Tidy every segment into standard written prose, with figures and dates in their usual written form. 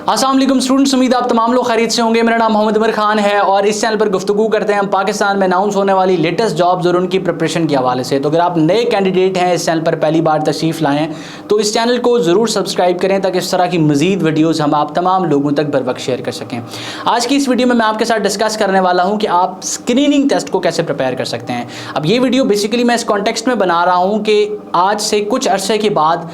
अस्सलाम वालेकुम स्टूडेंट्स, उम्मीद आप तमाम लोग खैरियत से होंगे। मेरा नाम मोहम्मद उमर खान है और इस चैनल पर गुफ्तगू करते हैं हम पाकिस्तान में अनाउंस होने वाली लेटेस्ट जॉब्स और उनकी प्रिपरेशन के हवाले से। तो अगर आप नए कैंडिडेट हैं, इस चैनल पर पहली बार तशरीफ़ लाएँ तो इस चैनल को ज़रूर सब्सक्राइब करें ताकि इस तरह की मज़ीद वीडियोज़ हम आप तमाम लोगों तक बर वक्त शेयर कर सकें। आज की इस वीडियो में मैं आपके साथ डिस्कस करने वाला हूँ कि आप स्क्रीनिंग टेस्ट को कैसे प्रिपेयर कर सकते हैं। अब ये वीडियो बेसिकली मैं इस कॉन्टेक्स्ट में बना रहा हूँ कि आज से कुछ अरसे के बाद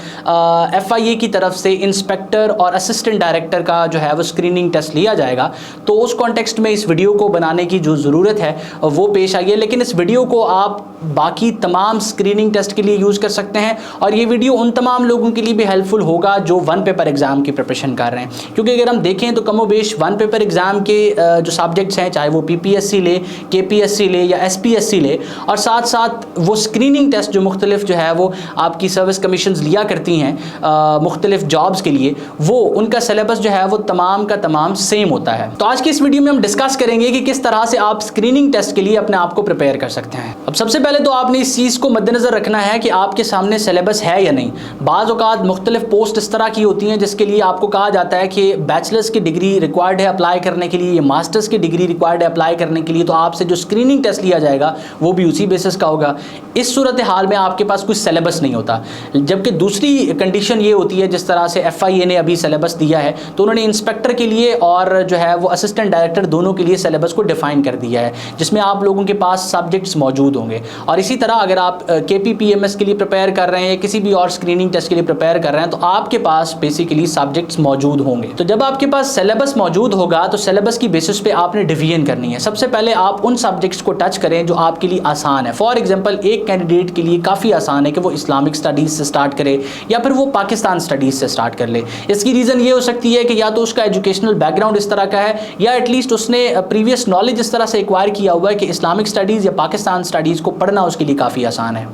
FIA की तरफ से इंस्पेक्टर और असिस्टेंट डायरेक्टर का जो है वो स्क्रीनिंग टेस्ट लिया जाएगा। तो उस कॉन्टेक्स्ट में इस वीडियो को बनाने की जो ज़रूरत है वो पेश आई है। लेकिन इस वीडियो को आप बाकी तमाम स्क्रीनिंग टेस्ट के लिए यूज़ कर सकते हैं और ये वीडियो उन तमाम लोगों के लिए भी हेल्पफुल होगा जो वन पेपर एग्ज़ाम की प्रिपरेशन कर रहे हैं। क्योंकि अगर हम देखें तो कमोबेश वन पेपर एग्ज़ाम के जो सब्जेक्ट्स हैं, चाहे वो PPSC ले, KPSC ले या SPSC ले, और साथ साथ वो स्क्रीनिंग टेस्ट जो मुख्तलिफ जो है वो आपकी सर्विस कमीशंस लिया करती हैं मुख्तलिफ जॉब्स के लिए, वो उनका सिलेबस जो है वो तमाम का तमाम सेम होता है। तो आज की इस वीडियो में हम डिस्कस करेंगे कि किस तरह से आप स्क्रीनिंग टेस्ट के लिए अपने आप को प्रिपेयर कर सकते हैं। अब सबसे पहले तो आपने इस चीज़ को मद्देनज़र रखना है कि आपके सामने सिलेबस है या नहीं। बाज़ औक़ात मुख्तलिफ पोस्ट इस तरह की होती हैं जिसके लिए आपको कहा जाता है कि बैचलर्स की डिग्री रिक्वायर्ड है अप्लाई करने के लिए, या मास्टर्स की डिग्री रिक्वायर्ड है अप्लाई करने के लिए, तो आपसे जो स्क्रीनिंग टेस्ट लिया जाएगा वो भी उसी बेसिस का होगा। इस सूरत हाल में आपके पास कोई सिलेबस नहीं होता। जबकि दूसरी कंडीशन ये होती है, जिस तरह से FIA ने अभी सिलेबस दिया है तो उन्होंने इंस्पेक्टर के लिए और जो है वो असिस्टेंट डायरेक्टर दोनों के लिए सिलेबस को डिफाइन कर दिया है, जिसमें आप लोगों के पास सब्जेक्ट्स मौजूद होंगे। और इसी तरह अगर आप KPPMS के लिए प्रिपेयर कर रहे हैं या किसी भी और स्क्रीनिंग टेस्ट के लिए प्रिपेयर कर रहे हैं तो आपके पास बेसिकली सब्जेक्ट्स मौजूद होंगे। तो जब आपके पास सिलेबस मौजूद होगा तो सिलेबस की बेसिस पे आपने डिवीजन करनी है। सबसे पहले आप उन सब्जेक्ट्स को टच करें जो आपके लिए आसान है। फॉर एग्जाम्पल, एक कैंडिडेट के लिए काफ़ी आसान है कि वो इस्लामिक स्टडीज़ से स्टार्ट करे या फिर वो पाकिस्तान स्टडीज़ से स्टार्ट कर ले। इसकी रीज़न ये हो सकती है कि या तो उसका एजुकेशनल बैकग्राउंड इस तरह का है या एटलीस्ट उसने प्रीवियस नॉलेज इस तरह से एक्वायर किया हुआ है कि इस्लामिक स्टडीज़ या पाकिस्तान स्टडीज़ को पढ़ना उसके लिए काफ़ी आसान है।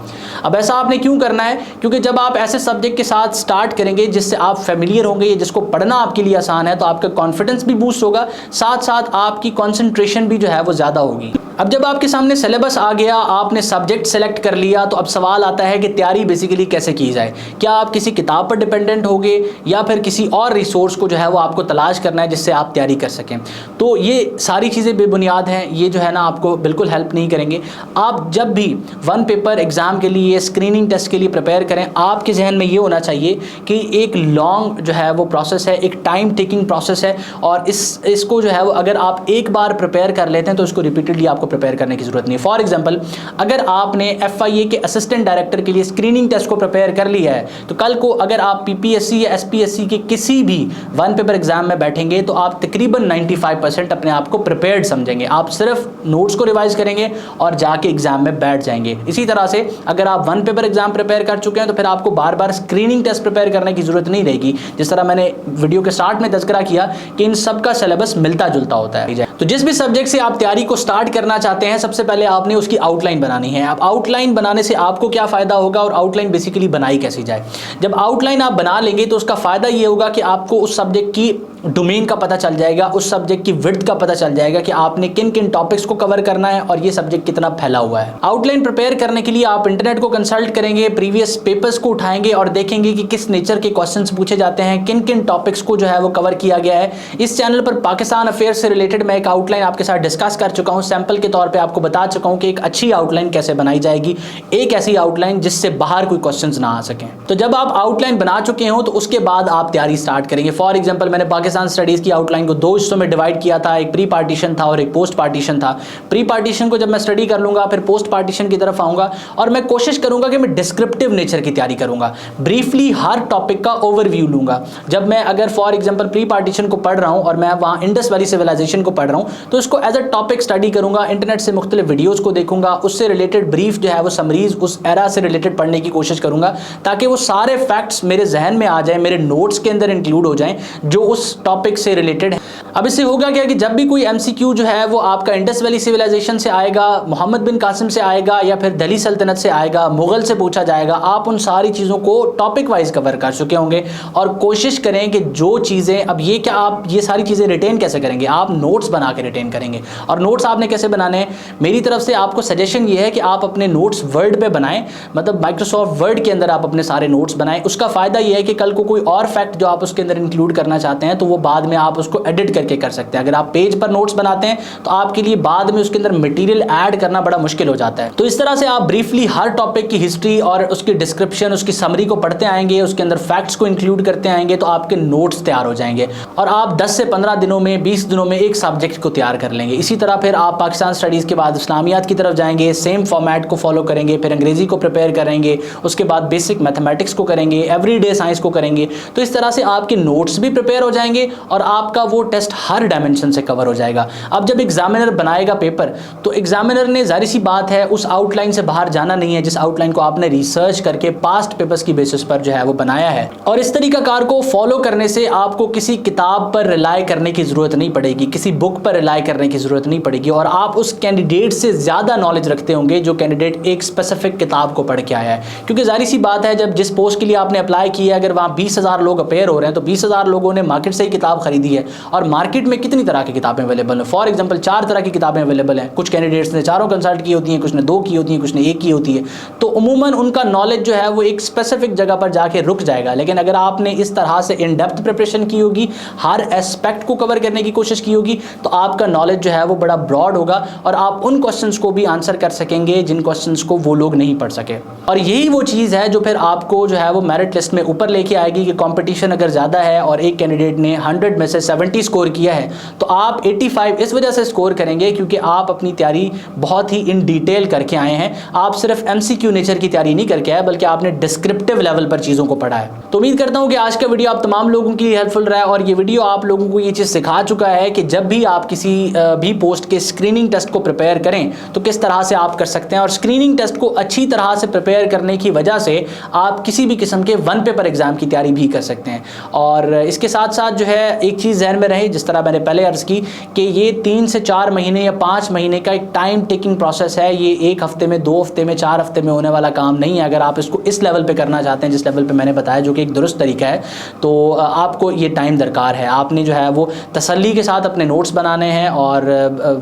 अब ऐसा आपने क्यों करना है? क्योंकि जब आप ऐसे सब्जेक्ट के साथ स्टार्ट करेंगे जिससे आप फेमिलियर होंगे या जिसको पढ़ना आपके लिए आसान है, तो आपका कॉन्फिडेंस भी बूस्ट होगा, साथ साथ आपकी कॉन्सेंट्रेशन भी जो है वो ज़्यादा होगी। अब जब आपके सामने सिलेबस आ गया, आपने सब्जेक्ट सेलेक्ट कर लिया, तो अब सवाल आता है कि तैयारी बेसिकली कैसे की जाए। क्या आप किसी किताब पर डिपेंडेंट होगे या फिर किसी और रिसोर्स को जो है वो आपको तलाश करना है जिससे आप तैयारी कर सकें। तो ये सारी चीज़ें बेबुनियाद हैं, ये जो है ना आपको बिल्कुल हेल्प नहीं करेंगे। आप जब भी वन पेपर एग्ज़ाम के लिए, स्क्रीनिंग टेस्ट के लिए प्रिपेयर करें, आपके जहन में ये होना चाहिए कि एक लॉन्ग जो है वो प्रोसेस है, एक टाइम टेकिंग प्रोसेस है, और इसको जो है वो अगर आप एक बार प्रिपेयर कर लेते हैं तो इसको रिपीटेडली आपको प्रिपेयर करने की जरूरत नहीं है। फॉर एग्जांपल, अगर आपने FIA के असिस्टेंट डायरेक्टर के लिए स्क्रीनिंग टेस्ट को प्रिपेयर कर लिया है तो कल को अगर आप PPSC या SPSC के किसी भी वन पेपर एग्जाम में बैठेंगे तो आप तकरीबन 95% अपने आप को प्रिपेयर्ड समझेंगे। आप सिर्फ नोट्स को रिवाइज करेंगे और जाके एग्जाम में बैठ जाएंगे। इसी तरह से अगर आप वन पेपर एग्जाम प्रिपेयर कर चुके हैं तो फिर आपको बार बार स्क्रीनिंग टेस्ट प्रिपेयर करने की जरूरत नहीं रहेगी। जिस तरह मैंने वीडियो के स्टार्ट में तज़किरा किया कि इन सब का सिलेबस मिलता जुलता होता है। तो जिस भी सब्जेक्ट से आप तैयारी को स्टार्ट करना चाहते हैं, सबसे पहले आपने उसकी आउटलाइन बनानी है। अब आउटलाइन बनाने से आपको क्या फ़ायदा होगा और आउटलाइन बेसिकली बनाई कैसी जाए। जब आउटलाइन आप बना लेंगे तो उसका फ़ायदा ये होगा कि आपको उस सब्जेक्ट की डोमेन का पता चल जाएगा, उस सब्जेक्ट की विड्थ का पता चल जाएगा कि आपने किन किन टॉपिक्स को कवर करना है और ये सब्जेक्ट कितना फैला हुआ है। आउटलाइन प्रिपेयर करने के लिए आप इंटरनेट को कंसल्ट करेंगे, प्रीवियस पेपर्स को उठाएंगे और देखेंगे कि किस नेचर के क्वेश्चंस पूछे जाते हैं, किन किन टॉपिक्स को जो है वो कवर किया गया है। इस चैनल पर पाकिस्तान अफेयर्स से रिलेटेड मैं एक आउटलाइन आपके साथ डिस्कस कर चुका हूँ। सैंपल के तौर पर आपको बता चुका हूँ कि एक अच्छी आउटलाइन कैसे बनाई जाएगी, एक ऐसी आउटलाइन जिससे बाहर कोई क्वेश्चन ना आ सकें। तो जब आप आउटलाइन बना चुके हो तो उसके बाद आप तैयारी स्टार्ट करेंगे। फॉर एग्जाम्पल, मैंने पाकिस्तान स्टडीज़ की आउटलाइन को दो हिस्सों में डिवाइड किया था, एक प्री पार्टीशन था और एक पोस्ट पार्टीशन था। प्री पार्टीशन को जब मैं स्टडी कर लूंगा फिर पोस्ट पार्टीशन की तरफ आऊंगा और मैं कोशिश करूंगा कि मैं डिस्क्रिप्टिव नेचर की तैयारी करूंगा, ब्रीफली हर टॉपिक का ओवरव्यू लूंगा। जब मैं अगर फॉर एग्जांपल प्री पार्टीशन को पढ़ रहा हूं और मैं वहां इंडस वैली सिविलाइजेशन को पढ़ रहा हूं तो इसको एज अ टॉपिक स्टडी करूंगा, इंटरनेट से मुख्तलिफ वीडियोज़ को देखूंगा, उससे रिलेटेड ब्रीफ जो है वो समरीज उस एरा से रिलेटेड पढ़ने की कोशिश करूंगा ताकि वो सारे फैक्ट्स मेरे जहन में आ जाए, मेरे नोट्स के अंदर इंक्लूड हो जाएं जो उस टॉपिक से रिलेटेड है। अब इससे होगा क्या कि जब भी कोई MCQ जो है वो आपका इंडस वैली सिविलाइजेशन से आएगा, मोहम्मद बिन कासिम से आएगा, या फिर दिल्ली सल्तनत से आएगा, मुगल से पूछा जाएगा, आप उन सारी चीज़ों को टॉपिक वाइज कवर कर चुके होंगे। और कोशिश करें कि जो चीज़ें, अब ये क्या आप ये सारी चीज़ें रिटेन कैसे करेंगे, आप नोट्स बना के रिटेन करेंगे। और नोट्स आपने कैसे बनाने हैं, मेरी तरफ से आपको सजेशन ये है कि आप अपने नोट्स वर्ड पे बनाएं, मतलब माइक्रोसॉफ्ट वर्ड के अंदर आप अपने सारे नोट्स बनाएं। उसका फ़ायदा ये है कि कल को कोई और फैक्ट जो आप उसके अंदर इंक्लूड करना चाहते हैं तो वो बाद में आप उसको एडिट करके कर सकते हैं। अगर आप पेज पर नोट्स बनाते हैं तो आपके लिए बाद में उसके अंदर मटेरियल ऐड करना बड़ा मुश्किल हो जाता है। तो इस तरह से आप ब्रीफली हर टॉपिक की हिस्ट्री और उसकी डिस्क्रिप्शन, उसकी समरी को पढ़ते आएंगे, उसके अंदर फैक्ट्स को इंक्लूड करते आएंगे, तो आपके नोट्स तैयार हो जाएंगे और आप 10 से 15 दिनों में, 20 दिनों में एक सब्जेक्ट को तैयार कर लेंगे। इसी तरह फिर आप पाकिस्तान स्टडीज़ के बाद इस्लामियात की तरफ जाएंगे, सेम फॉर्मेट को फॉलो करेंगे, फिर अंग्रेजी को प्रिपेयर करेंगे, उसके बाद बेसिक मैथमेटिक्स को करेंगे, एवरीडे साइंस को करेंगे। तो इस तरह से आपके नोट्स भी प्रिपेयर हो जाएंगे और आपका वो टेस्ट हर डायमेंशन से कवर हो जाएगा। अब जब एग्जामिनर बनाएगा पेपर, तो एग्जामिनर ने जाहिर सी बात है उस आउटलाइन से बाहर जाना नहीं है जिस आउटलाइन को आपने रिसर्च करके पास्ट पेपर्स की बेसिस पर जो है वो बनाया है। और इस तरीकाकार को फॉलो करने से आपको किसी किताब पर रिलाय करने की जरूरत नहीं पड़ेगी, किसी बुक पर रिलाय करने की जरूरत नहीं पड़ेगी, और आप उस कैंडिडेट से ज्यादा नॉलेज रखते होंगे जो कैंडिडेट एक स्पेसिफिक किताब को पढ़ के आया है। क्योंकि जाहिर सी बात है जब जिस पोस्ट के लिए आपने अप्लाई किया, अगर वहाँ 20,000 लोग अपेयर हो रहे हैं तो 20,000 लोगों ने मार्केट से ही किताब खरीदी है। और मार्केट में कितनी तरह की किताबें अवेलेबल हैं, फॉर एग्जाम्पल 4 तरह की किताबें अवेलेबल हैं। कुछ कैंडिडेट्स ने चारों कंसल्ट की होती हैं, कुछ ने 2 की होती हैं, कुछ ने 1 की होती है। तो उमूमन उनका नॉलेज जो है वो एक स्पेसिफिक जगह पर जाके रुक जाएगा। लेकिन अगर आपने इस तरह से इन डेप्थ प्रिपरेशन की होगी, हर एस्पेक्ट को कवर करने की कोशिश की होगी, तो आपका नॉलेज जो है वो बड़ा ब्रॉड होगा और आप उन क्वेश्चंस को भी आंसर कर सकेंगे जिन क्वेश्चंस को वो लोग नहीं पढ़ सके। और यही वो चीज़ है जो फिर आपको जो है वो मेरिट लिस्ट में ऊपर लेके आएगी कि कंपटीशन अगर ज़्यादा है और एक कैंडिडेट ने 100 में से 70 स्कोर किया है तो आप 85 इस वजह से स्कोर करेंगे क्योंकि आप अपनी तैयारी बहुत ही इन डिटेल करके आए हैं। आप सिर्फ MCQ नेचर की तैयारी नहीं करके आए बल्कि आपने डिस्क्रिप्टिव लेवल पर चीज़ों को पढ़ा है। तो उम्मीद करता हूँ कि आज का वीडियो आप तमाम लोगों के लिए हेल्पफुल रहा है और ये वीडियो आप लोगों को ये चीज़ सिखा चुका है कि जब भी आप किसी भी पोस्ट के स्क्रीनिंग टेस्ट को प्रिपेयर करें तो किस तरह से आप कर सकते हैं। और स्क्रीनिंग टेस्ट को अच्छी तरह से प्रिपेयर करने की वजह से आप किसी भी किस्म के वन पेपर एग्जाम की तैयारी भी कर सकते हैं। और इसके साथ साथ जो है एक चीज़ ज़हन में रहे, जिस तरह मैंने पहले अर्ज़ की कि ये 3 से 4 महीने या 5 महीने का एक टाइम टेकिंग प्रोसेस है। ये 1 हफ्ते में, 2 हफ्ते में, 4 हफ्ते में होने वाला काम नहीं है। अगर आप इसको इस लेवल पे करना चाहते हैं जिस लेवल पे मैंने बताया, जो कि एक दुरुस्त तरीका है, तो आपको ये टाइम दरकार है। आपने जो है वो तसल्ली के साथ अपने नोट्स बनाने हैं और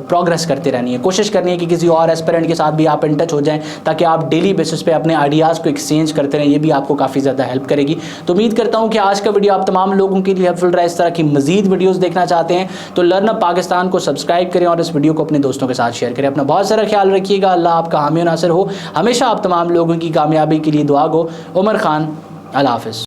प्रोग्रेस करते रहनी है। कोशिश करनी है कि किसी और एस्पिरेंट के साथ भी आप इन टच हो जाएं ताकि आप डेली बेसिस पे अपने आइडियाज़ को एक्सचेंज करते रहें। ये भी आपको काफ़ी ज़्यादा हेल्प करेगी। तो उम्मीद करता हूँ कि आज का वीडियो आप तमाम लोगों के लिए हेल्पफुल रहा। इस तरह की मज़ीद वीडियोज़ देखना चाहते हैं तो लर्न अप पाकिस्तान को सब्सक्राइब करें और इस वीडियो को अपने दोस्तों के साथ शेयर करें। अपना बहुत सारा ख्याल रखिएगा। अल्लाह आपका हामी नासिर हो। हमेशा आप तमाम लोगों की कामयाबी के लिए दुआ गो। उमर खान, अल्लाह हाफ़िज़।